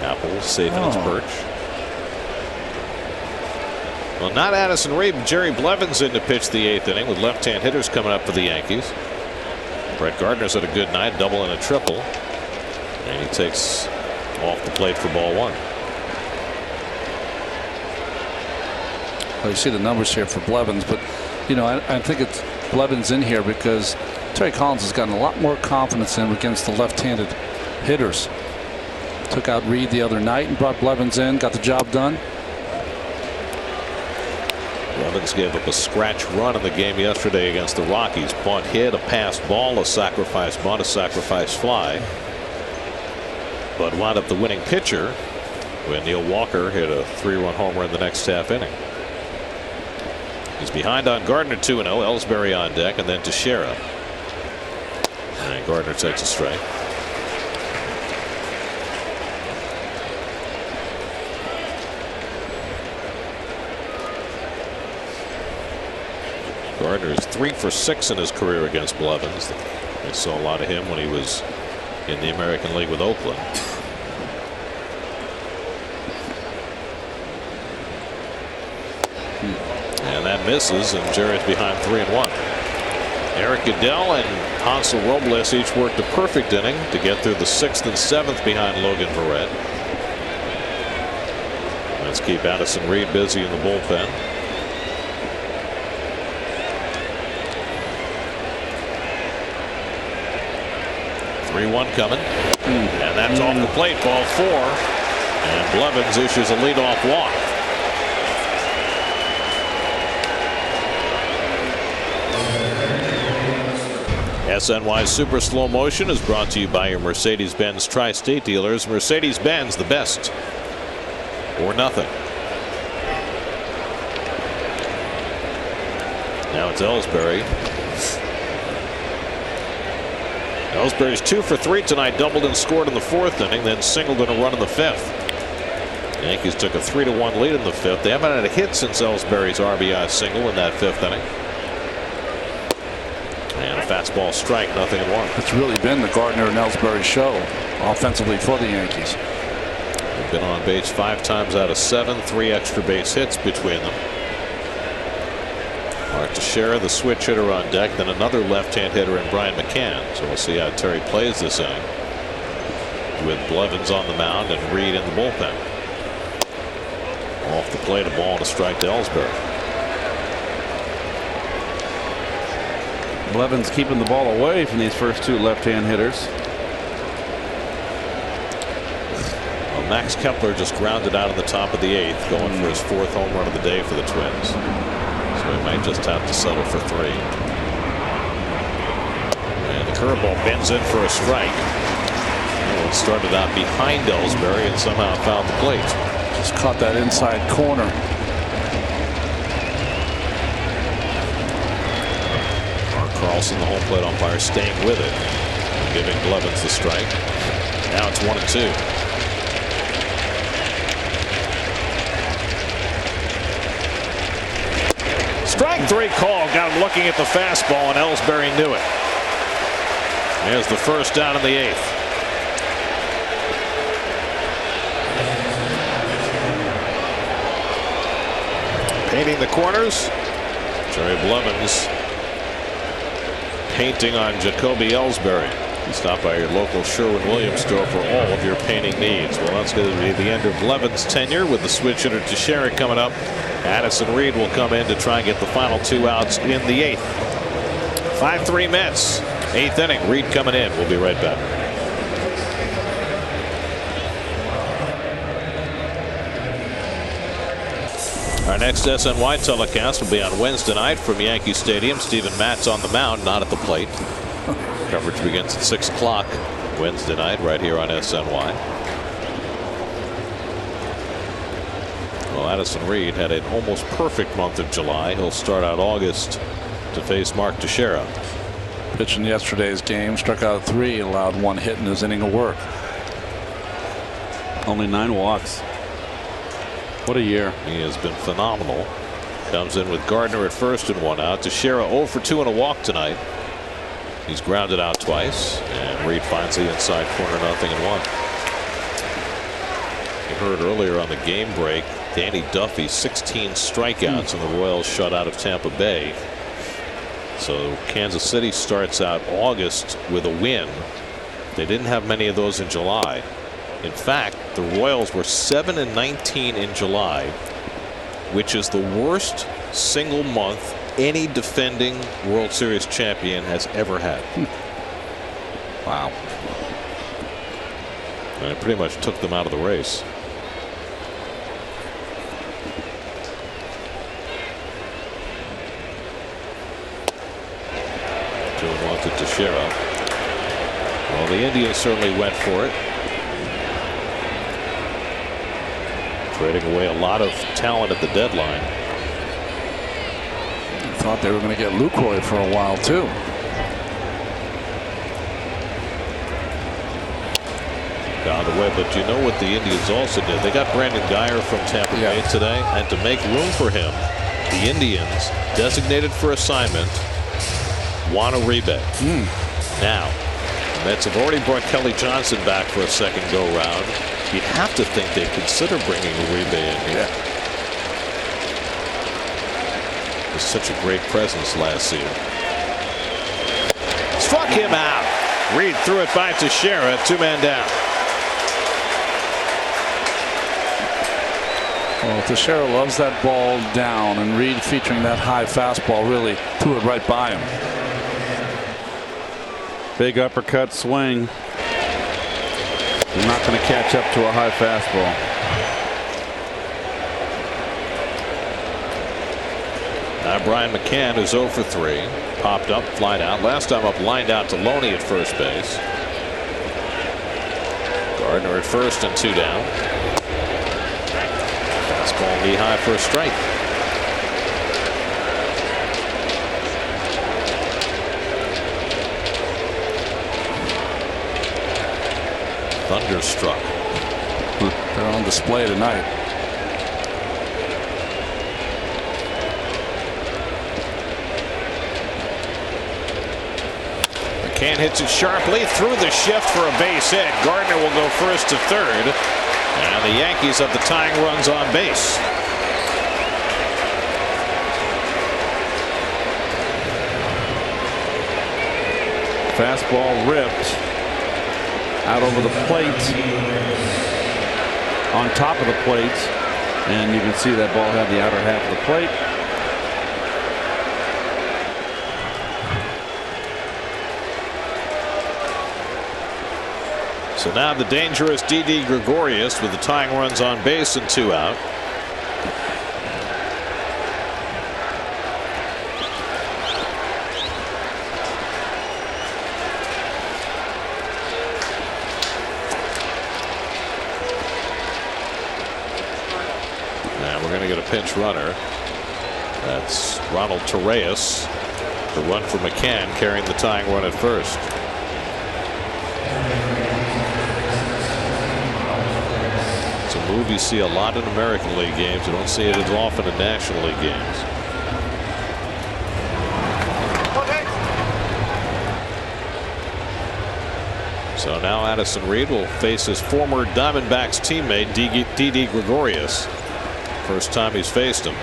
Apple safe in its perch. Well, not Addison Reed, but Jerry Blevins in to pitch the 8th inning with left-hand hitters coming up for the Yankees. Brett Gardner's had a good night, double and a triple. And he takes off the plate for ball 1. Well, you see the numbers here for Blevins, but you know, I think it's Blevins in here because Terry Collins has gotten a lot more confidence in against the left-handed hitters. Took out Reed the other night and brought Blevins in, got the job done. Blevins gave up a scratch run in the game yesterday against the Rockies. Bunt hit, a passed ball, a sacrifice bunt, a sacrifice fly. But wound up the winning pitcher when Neil Walker hit a 3-run homer in the next half inning. He's behind on Gardner 2-0. Ellsbury on deck, and then Teixeira. And Gardner takes a strike. Gardner is 3 for 6 in his career against Blevins. I saw a lot of him when he was in the American League with Oakland. And that misses, and Jarrett's behind 3-1. Eric Goodell and Hansel Robles each worked a perfect inning to get through the 6th and 7th behind Logan Verrett. Let's keep Addison Reed busy in the bullpen. Coming, and that's off the plate, ball 4, and Blevins issues a leadoff walk. SNY Super Slow Motion is brought to you by your Mercedes-Benz Tri-State dealers. Mercedes-Benz, the best or nothing. Now it's Ellsbury. Ellsbury's 2 for 3 tonight, doubled and scored in the 4th inning, then singled in a run in the 5th. The Yankees took a 3-1 lead in the 5th. They haven't had a hit since Ellsbury's RBI single in that 5th inning. And a fastball strike, 0-1. It's really been the Gardner and Ellsbury show offensively for the Yankees. They've been on base 5 times out of 7, 3 extra base hits between them. Mark Teixeira, the switch hitter, on deck, then another left-hand hitter in Brian McCann. So we'll see how Terry plays this inning with Blevins on the mound and Reed in the bullpen. Off the plate, a ball and a strike to Ellsbury. Blevins keeping the ball away from these first 2 left-hand hitters. Well, Max Kepler just grounded out in the top of the 8th, going for his 4th home run of the day for the Twins. So he might just have to settle for 3. And the curveball bends in for a strike. Well, it started out behind Ellsbury and somehow found the plate. Just caught that inside corner. Mark Carlson, the home plate umpire, staying with it, giving Blevins the strike. Now it's 1-2. Strike 3 call, got him looking at the fastball, and Ellsbury knew it. There's the first down in the 8th. Painting the corners, Jerry Blevins painting on Jacoby Ellsbury. Stop by your local Sherwin-Williams store for all of your painting needs. Well, that's going to be the end of Blevins' tenure with the switch hitter Teixeira coming up. Addison Reed will come in to try and get the final 2 outs in the 8th. 5-3 Mets, 8th inning. Reed coming in. We'll be right back. Our next SNY telecast will be on Wednesday night from Yankee Stadium. Steven Matz on the mound, not at the plate. Coverage begins at 6 o'clock Wednesday night right here on SNY. Well, Addison Reed had an almost perfect month of July. He'll start out August to face Mark Teixeira. Pitched in yesterday's game, struck out 3, allowed 1 hit in his inning of work. Only 9 walks. What a year. He has been phenomenal. Comes in with Gardner at first and 1 out. Teixeira 0 for 2 and a walk tonight. He's grounded out twice, and Reed finds the inside corner, 0-1. You heard earlier on the game break, Danny Duffy 16 strikeouts and the Royals shut out of Tampa Bay. So Kansas City starts out August with a win. They didn't have many of those in July. In fact, the Royals were 7-19 in July, which is the worst single month any defending World Series champion has ever had. Wow. And it pretty much took them out of the race. Joe wants it to Teixeira. Well, the Indians certainly went for it. Trading away a lot of talent at the deadline. Thought they were going to get Lucroy for a while too. Out of the way, but you know what the Indians also did? They got Brandon Guyer from Tampa Bay today, and to make room for him, the Indians designated for assignment Juan Uribe. Now, the Mets have already brought Kelly Johnson back for a second go-round. You'd have to think they'd consider bringing Uribe in here. He was such a great presence last season. Struck him out. Reed threw it by Teixeira, 2-man down. Well, Teixeira loves that ball down, and Reed, featuring that high fastball, really threw it right by him. Big uppercut swing. Not going to catch up to a high fastball. Now Brian McCann is 0 for 3. Popped up, flied out. Last time up, lined out to Loney at first base. Gardner at first and 2 down. Fastball knee high for a strike. Thunderstruck. They're on display tonight. McCann hits it sharply through the shift for a base hit. Gardner will go first to third, and the Yankees have the tying runs on base. Fastball ripped out over the plate, on top of the plate, and you can see that ball had the outer half of the plate. So now the dangerous Didi Gregorius with the tying runs on base and 2 out. Pinch runner. That's Ronald Torreyes. The run for McCann, carrying the tying run at first. It's a move you see a lot in American League games. You don't see it as often in National League games. So now Addison Reed will face his former Diamondbacks teammate Didi Gregorius. First time he's faced him.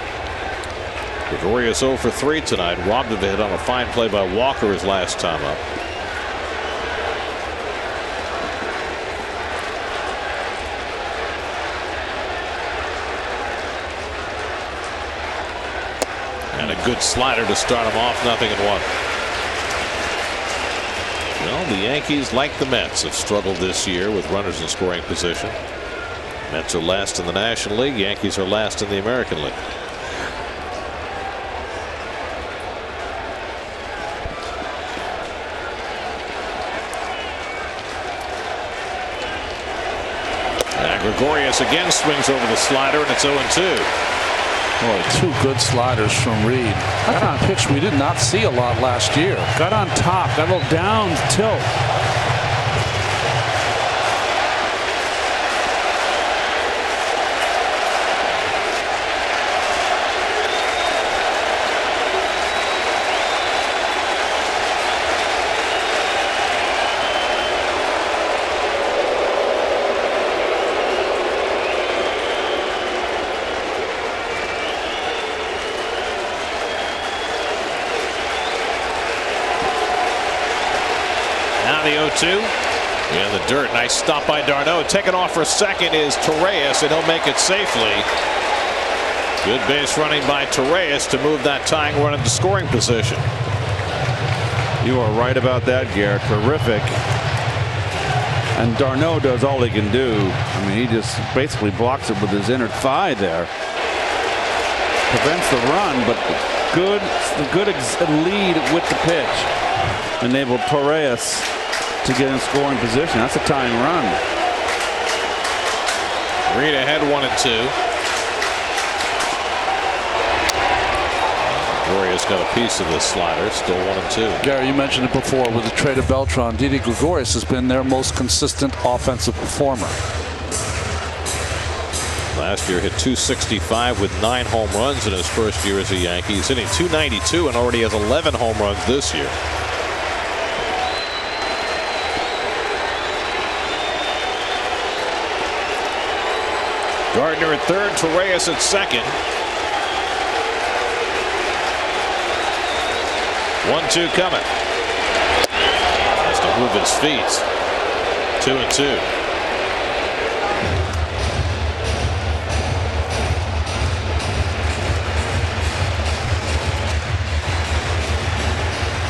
Gregorius 0 for 3 tonight. Robbed of a hit on a fine play by Walker his last time up. And a good slider to start him off. 0-1. Well, the Yankees, like the Mets, have struggled this year with runners in scoring position. Mets are last in the National League. Yankees are last in the American League. And Gregorius again swings over the slider, and it's 0-2. Boy, 2 good sliders from Reed. Got on a pitch we did not see a lot last year. Got on top, got a little down tilt. 2 in the dirt. Nice stop by d'Arnaud. Taking off for second is Torreyes, and he'll make it safely. Good base running by Torreyes to move that tying run into scoring position. You are right about that, Garrett. Terrific. And d'Arnaud does all he can do. I mean, he just basically blocks it with his inner thigh there. Prevents the run, but good lead with the pitch enabled Torreyes to get in scoring position. That's a tying run. Reed ahead 1-2. Gregorius got a piece of this slider, still 1-2. Gary, you mentioned it before with the trade of Beltran. Didi Gregorius has been their most consistent offensive performer. Last year hit .265 with 9 home runs in his first year as a Yankee. He's hitting .292 and already has 11 home runs this year. Gardner at third, Torreyes at second. 1-2 coming. Has to move his feet. 2-2.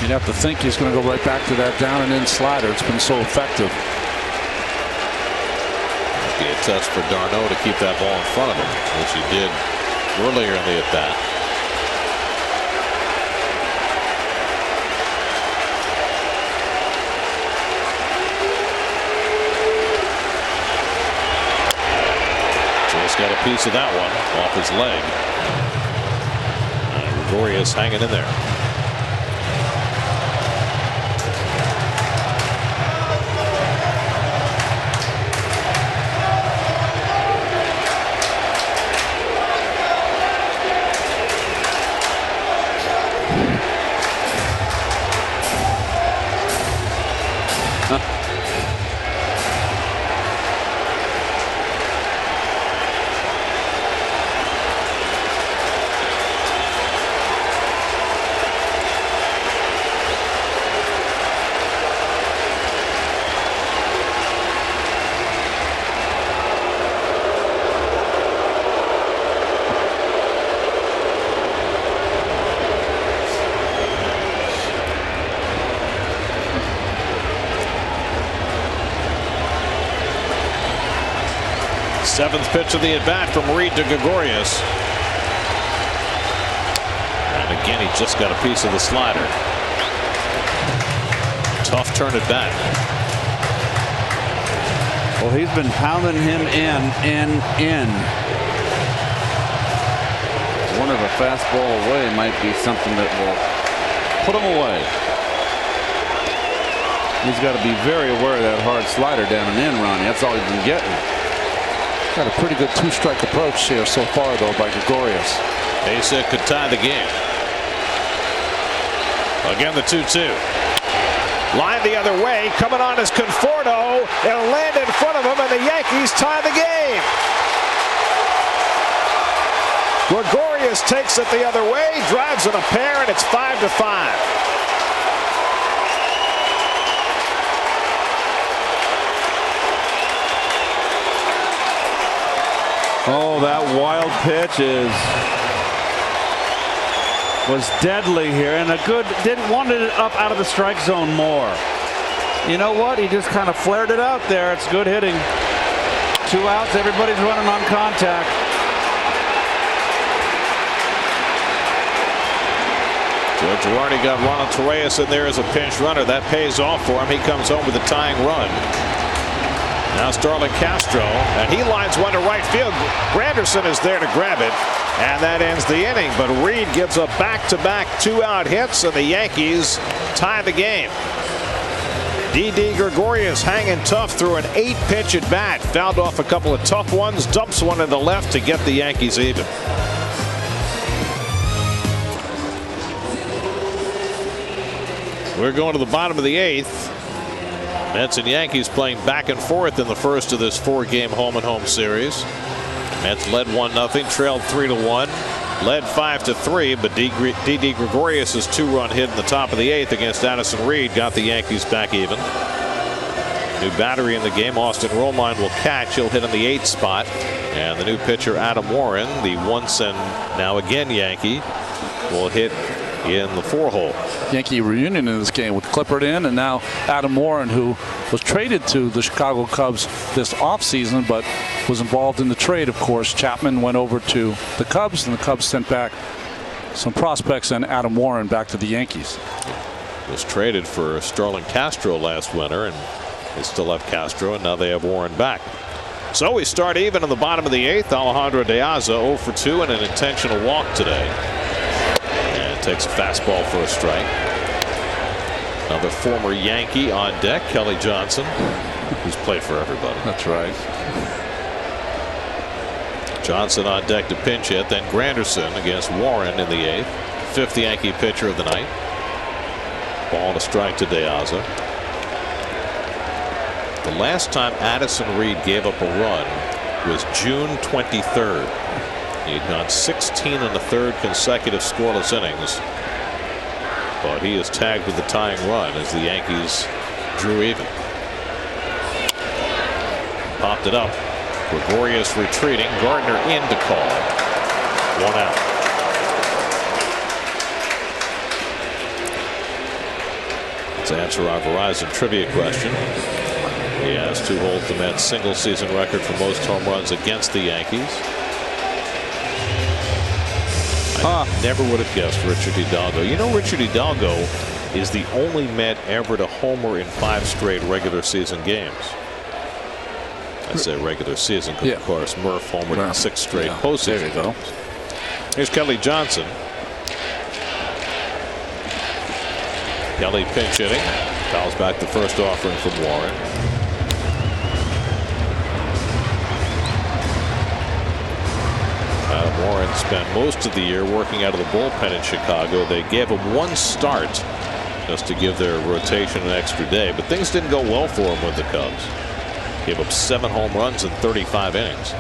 You'd have to think he's going to go right back to that down and in slider. It's been so effective. Be a test for d'Arnaud to keep that ball in front of him, which he did earlier in the at-bat. Just got a piece of that one off his leg. And Gregorius hanging in there. Seventh pitch of the at-bat from Reed to Gregorius. And again, he just got a piece of the slider. Tough turn at bat. Well, he's been pounding him in. One of a fastball away might be something that will put him away. He's got to be very aware of that hard slider down and in, Ronnie. That's all he's been getting. Got a pretty good two-strike approach here so far, though, by Gregorius. Base hit could tie the game. Again, the 2-2. Line the other way. Coming on is Conforto. It'll land in front of him, and the Yankees tie the game. Gregorius takes it the other way, drives in a pair, and it's 5-5. Oh, that wild pitch was deadly here, and wanted it up out of the strike zone more. You know what? He just kind of flared it out there. It's good hitting. 2 outs. Everybody's running on contact. Joe Girardi got Ronald Torreyes in there as a pinch runner. That pays off for him. He comes home with a tying run. Now Starlin Castro, and he lines one to right field. Granderson is there to grab it, and that ends the inning. But Reed gives a back-to-back 2-out hits, and the Yankees tie the game. Didi Gregorius hanging tough through an 8-pitch at bat. Fouled off a couple of tough ones, dumps one to the left to get the Yankees even. We're going to the bottom of the 8th. Mets and Yankees playing back and forth in the first of this 4-game home-and-home series. Mets led 1-0, trailed 3-1, led 5-3, but Didi Gregorius' 2-run hit in the top of the 8th against Addison Reed got the Yankees back even. New battery in the game. Austin Romine will catch. He'll hit in the 8th spot. And the new pitcher, Adam Warren, the once and now again Yankee, will hit in the 4-hole. Yankee reunion in this game with Clippard in, and now Adam Warren, who was traded to the Chicago Cubs this offseason, but was involved in the trade, of course. Chapman went over to the Cubs, and the Cubs sent back some prospects and Adam Warren back to the Yankees. Was traded for Starlin Castro last winter, and they still have Castro, and now they have Warren back. So we start even in the bottom of the 8th. Alejandro De Aza 0 for 2 and an intentional walk today. And takes a fastball for a strike. Another former Yankee on deck, Kelly Johnson, who's played for everybody. That's right. Johnson on deck to pinch hit, then Granderson against Warren in the 8th. 5th Yankee pitcher of the night. Ball and a strike to De Aza. The last time Addison Reed gave up a run was June 23rd. He'd gone 16 1/3 consecutive scoreless innings, but he is tagged with the tying run as the Yankees drew even. Popped it up. Gregorius retreating. Gardner in to call. 1 out. Let's answer our Verizon trivia question. He has to hold the Mets' single-season record for most home runs against the Yankees. I never would have guessed Richard Hidalgo. You know, Richard Hidalgo is the only Met ever to homer in 5 straight regular season games. I say regular season because, of course, Murph homered in 6 straight postseason. There you go. Here's Kelly Johnson. Kelly pinch hitting. Fouls back the first offering from Warren. Warren spent most of the year working out of the bullpen in Chicago. They gave him 1 start just to give their rotation an extra day, but things didn't go well for him with the Cubs. Gave up 7 home runs in 35 innings.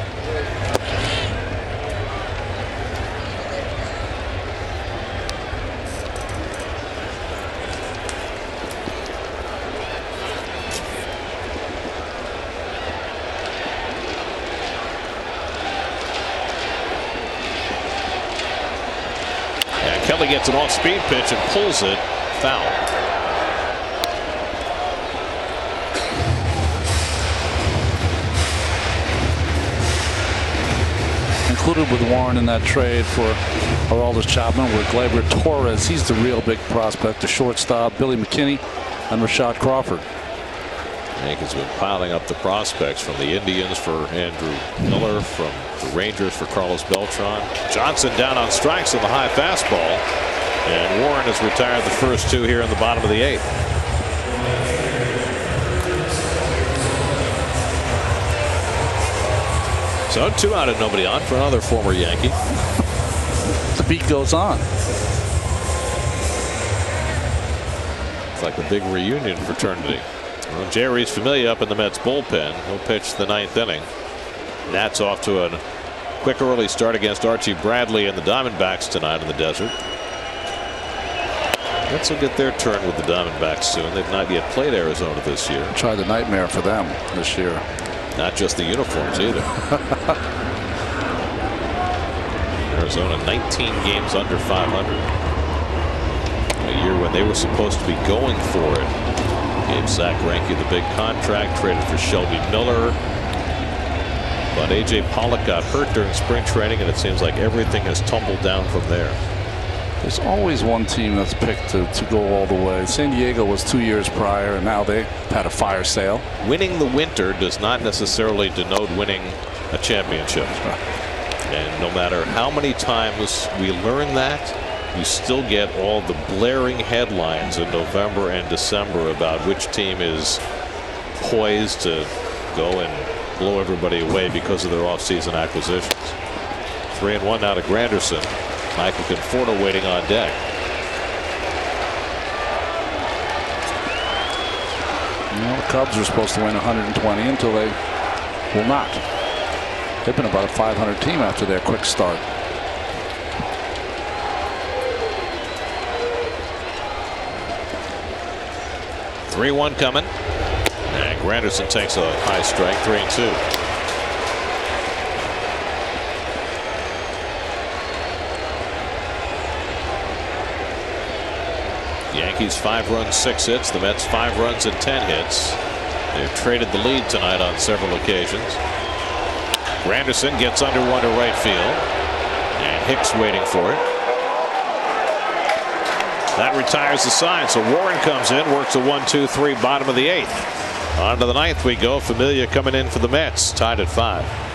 Kelly gets an off-speed pitch and pulls it foul. Included with Warren in that trade for Aroldis Chapman with Gleyber Torres. He's the real big prospect. The shortstop, Billy McKinney, and Rashad Crawford. Yankees been piling up the prospects from the Indians for Andrew Miller, from the Rangers for Carlos Beltran. Johnson down on strikes on the high fastball, and Warren has retired the first 2 here in the bottom of the 8th. So 2 out and nobody on for another former Yankee. The beat goes on. It's like a big reunion fraternity. Well, Jerry's Familia up in the Mets bullpen. He'll pitch the 9th inning. Nats off to a quick early start against Archie Bradley and the Diamondbacks tonight in the desert. Mets will get their turn with the Diamondbacks soon. They've not yet played Arizona this year. Try the nightmare for them this year. Not just the uniforms either. Arizona 19 games under 500. A year when they were supposed to be going for it. Gave Zach Greinke the big contract, traded for Shelby Miller. But A.J. Pollock got hurt during spring training, and it seems like everything has tumbled down from there. There's always one team that's picked to go all the way. San Diego was 2 years prior, and now they had a fire sale. Winning the winter does not necessarily denote winning a championship. And no matter how many times we learn that, you still get all the blaring headlines in November and December about which team is poised to go and blow everybody away because of their offseason acquisitions. 3-1 now to Granderson. Michael Conforto waiting on deck. You know, the Cubs are supposed to win 120 until they will not. They've been about a 500 team after their quick start. Three-one coming. And Granderson takes a high strike, 3-2. Yankees 5 runs, 6 hits. The Mets 5 runs and 10 hits. They've traded the lead tonight on several occasions. Granderson gets under one to right field, and Hicks waiting for it. That retires the side, so Warren comes in, works a 1-2-3, bottom of the 8th. On to the 9th we go. Familia coming in for the Mets, tied at 5.